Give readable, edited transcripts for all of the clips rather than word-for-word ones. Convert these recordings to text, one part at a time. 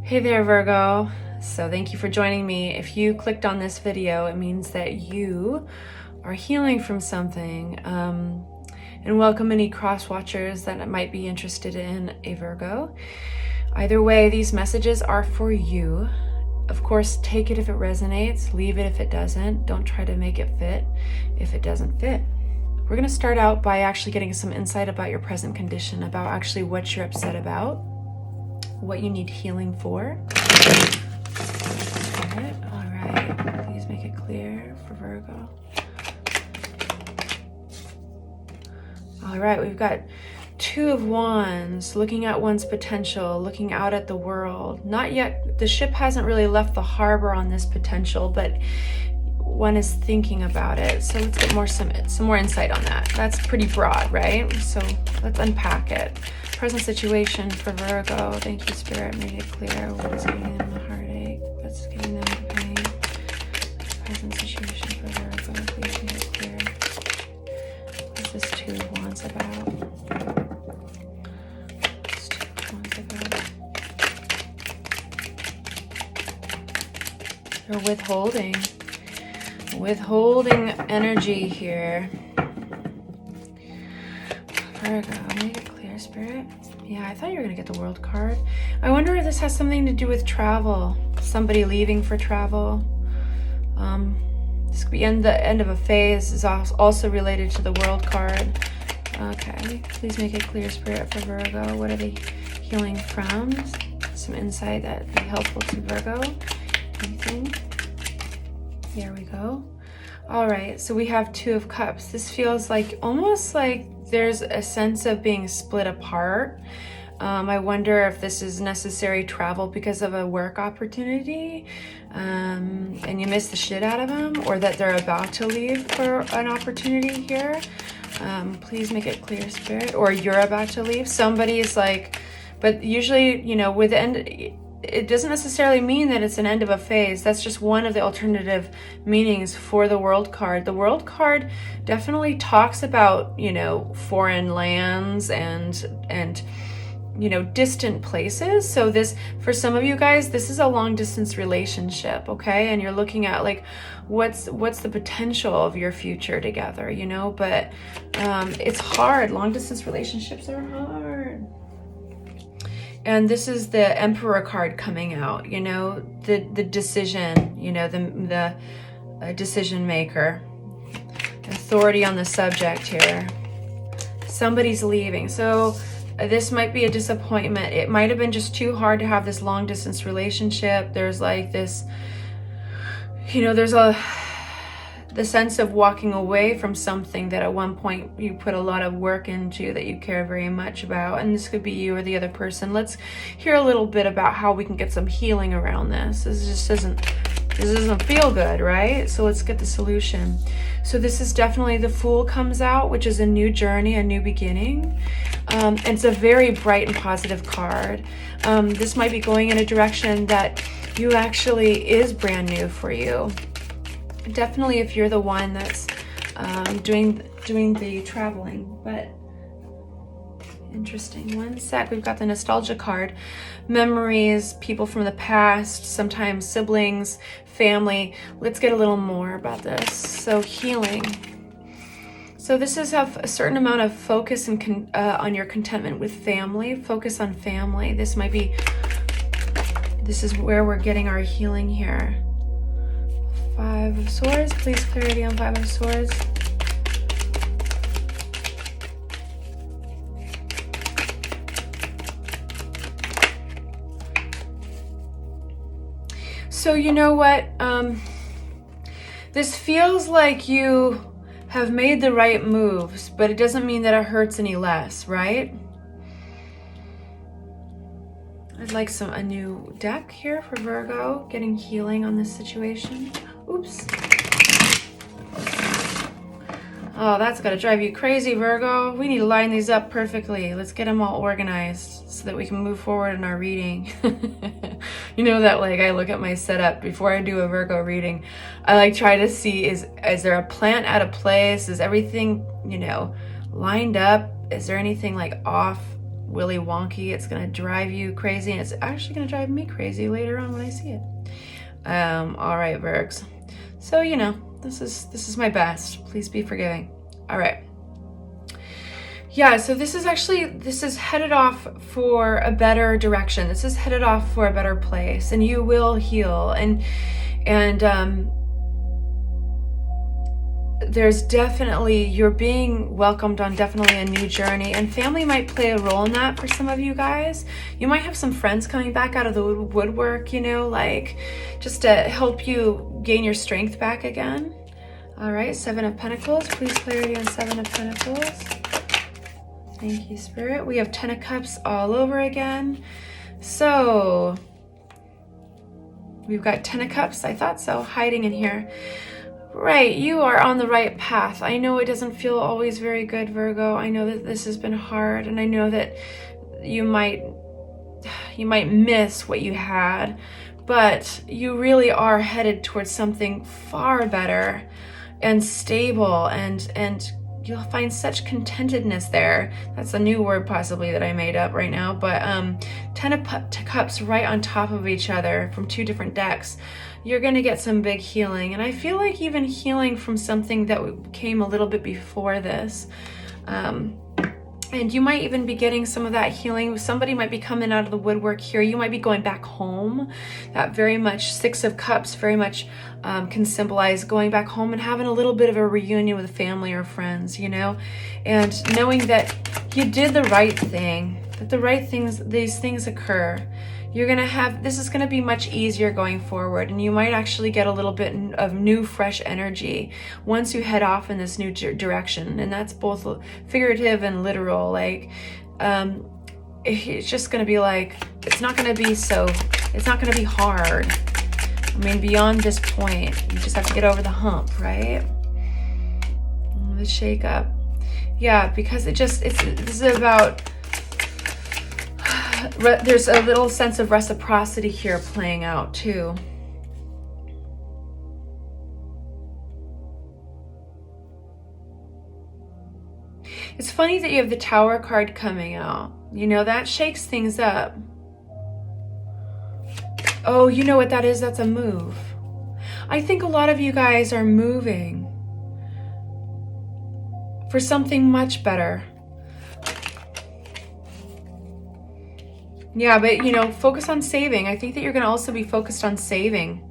Hey there, Virgo. So thank you for joining me. If you clicked on this video, it means that you are healing from something. And welcome any cross watchers that might be interested in a Virgo. Either way, these messages are for you. Of course, take it if it resonates, leave it if it doesn't. Don't try to make it fit if it doesn't fit. We're going to start out by actually getting some insight about your present condition, about actually what you're upset about, what you need healing for. All right, please make it clear for Virgo. All right, we've got Two of Wands, looking at one's potential, looking out at the world. Not yet, the ship hasn't really left the harbor on this potential, but one is thinking about it. So let's get some more insight on that. That's pretty broad, right? So let's unpack it. Present situation for Virgo. Thank you, Spirit. Make it clear what's giving them the heartache, what's giving them the pain. Present situation for Virgo. Please make it clear. What's this Two of Wands about? What's Two of Wands about? They're withholding energy here. Virgo, make it clear, Spirit. Yeah, I thought you were going to get the World card. I wonder if this has something to do with travel. Somebody leaving for travel. This could be the end of a phase. Is also related to the World card. Okay, please make it clear, Spirit, for Virgo. What are they healing from? Some insight that would be helpful to Virgo. Anything? There we go. All right, so we have Two of Cups. This feels like almost like there's a sense of being split apart. I wonder if this is necessary travel because of a work opportunity, and you miss the shit out of them, or that they're about to leave for an opportunity here. Please make it clear, Spirit, or you're about to leave. Somebody is like, but usually, you know, with the end, it doesn't necessarily mean that it's an end of a phase. That's just one of the alternative meanings for the World card. The World card definitely talks about, you know, foreign lands and you know, distant places. So this, for some of you guys, this is a long distance relationship, okay? And you're looking at like, what's the potential of your future together, you know? But it's hard. Long distance relationships are hard. And this is the Emperor card coming out, you know, the decision, you know, the decision maker, authority on the subject here. Somebody's leaving. So this might be a disappointment. It might have been just too hard to have this long distance relationship. There's like this, you know, there's the sense of walking away from something that at one point you put a lot of work into, that you care very much about. And this could be you or the other person. Let's hear a little bit about how we can get some healing around this. This doesn't feel good, right? So let's get the solution. So this is definitely the Fool comes out, which is a new journey, a new beginning. And it's a very bright and positive card. This might be going in a direction that you actually is brand new for you. Definitely if you're the one that's doing the traveling. But interesting. One sec. We've got the nostalgia card. Memories, people from the past, sometimes siblings, family. Let's get a little more about this. So healing. So this is a certain amount of focus and on your contentment with family. Focus on family. This is where we're getting our healing here. Five of Swords, please clarity on Five of Swords. So you know what? This feels like you have made the right moves, but it doesn't mean that it hurts any less, right? I'd like a new deck here for Virgo, getting healing on this situation. Oops. Oh, that's gotta drive you crazy, Virgo. We need to line these up perfectly. Let's get them all organized so that we can move forward in our reading. You know that, like, I look at my setup before I do a Virgo reading. I like try to see, is there a plant out of place? Is everything, you know, lined up? Is there anything like off willy wonky. It's going to drive you crazy, and it's actually going to drive me crazy later on when I see it. All right, Virgs. So, you know, this is my best. Please be forgiving. All right. Yeah, so this is headed off for a better direction. This is headed off for a better place, and you will heal. And there's definitely, you're being welcomed on definitely a new journey, and family might play a role in that for some of you guys. You might have some friends coming back out of the woodwork, you know, like just to help you gain your strength back again. All right, Seven of Pentacles. Please clarity on Seven of Pentacles. Thank you, Spirit. We have 10 of Cups all over again. So we've got 10 of Cups. I thought so, hiding in here. Right, you are on the right path. I know it doesn't feel always very good, Virgo. I know that this has been hard, and I know that you might miss what you had, but you really are headed towards something far better and stable, and you'll find such contentedness there. That's a new word possibly that I made up right now, but 10 of Cups right on top of each other from two different decks. You're going to get some big healing, and I feel like even healing from something that came a little bit before this. And you might even be getting some of that healing. Somebody might be coming out of the woodwork here. You might be going back home. That very much, 6 of Cups very much can symbolize going back home and having a little bit of a reunion with family or friends, you know, and knowing that you did the right thing, that the right things, these things occur. You're going to have, this is going to be much easier going forward, and you might actually get a little bit of new, fresh energy once you head off in this new direction. And that's both figurative and literal. Like, it's just going to be like, it's not going to be hard. I mean, beyond this point, you just have to get over the hump, right? The shake up. Yeah, because this is about, there's a little sense of reciprocity here playing out too. It's funny that you have the Tower card coming out. You know, that shakes things up. Oh, you know what that is? That's a move. I think a lot of you guys are moving for something much better. Yeah, but, you know, focus on saving. I think that you're going to also be focused on saving.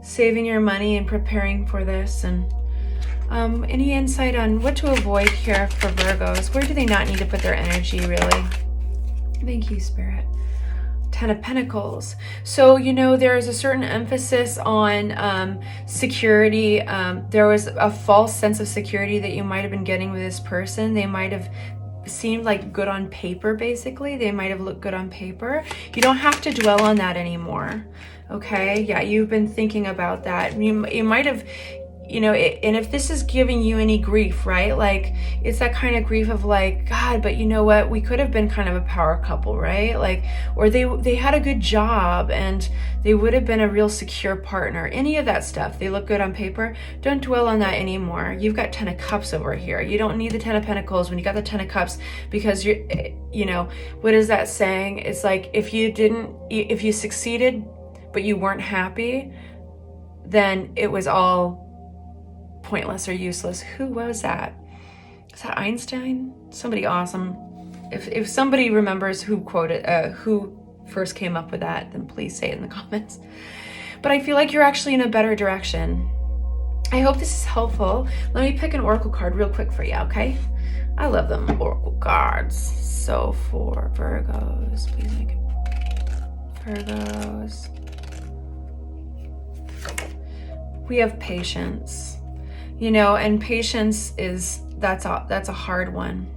Saving your money and preparing for this. And any insight on what to avoid here for Virgos? Where do they not need to put their energy, really? Thank you, Spirit. 10 of Pentacles. So, you know, there is a certain emphasis on security. There was a false sense of security that you might have been getting with this person. They might have seemed like good on paper, basically. They might have looked good on paper. You don't have to dwell on that anymore. Okay? Yeah, you've been thinking about that. You might have, you know, and if this is giving you any grief, right? Like, it's that kind of grief of like, God, but you know what? We could have been kind of a power couple, right? Like, or they had a good job and they would have been a real secure partner. Any of that stuff. They look good on paper. Don't dwell on that anymore. You've got 10 of Cups over here. You don't need the 10 of Pentacles when you got the 10 of Cups, because you're, you know, what is that saying? It's like, if you succeeded, but you weren't happy, then it was all pointless or useless. Who was that? Is that Einstein? Somebody awesome. If somebody remembers who quoted, who first came up with that, then please say it in the comments. But I feel like you're actually in a better direction. I hope this is helpful. Let me pick an oracle card real quick for you, okay? I love them oracle cards. So for Virgos, please make it. Virgos. We have patience. You know, and patience is, that's a hard one.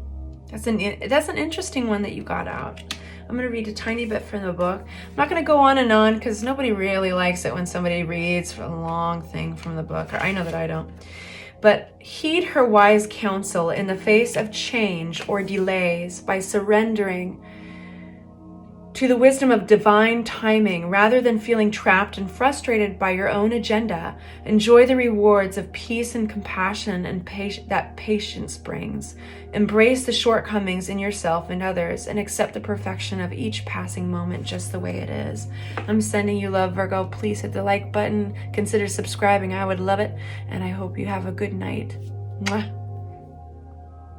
That's an interesting one that you got out. I'm going to read a tiny bit from the book. I'm not going to go on and on because nobody really likes it when somebody reads a long thing from the book. Or I know that I don't. But heed her wise counsel in the face of change or delays by surrendering to the wisdom of divine timing. Rather than feeling trapped and frustrated by your own agenda, enjoy the rewards of peace and compassion and that patience brings. Embrace the shortcomings in yourself and others, and accept the perfection of each passing moment just the way it is. I'm sending you love, Virgo. Please hit the like button. Consider subscribing. I would love it. And I hope you have a good night. Mwah.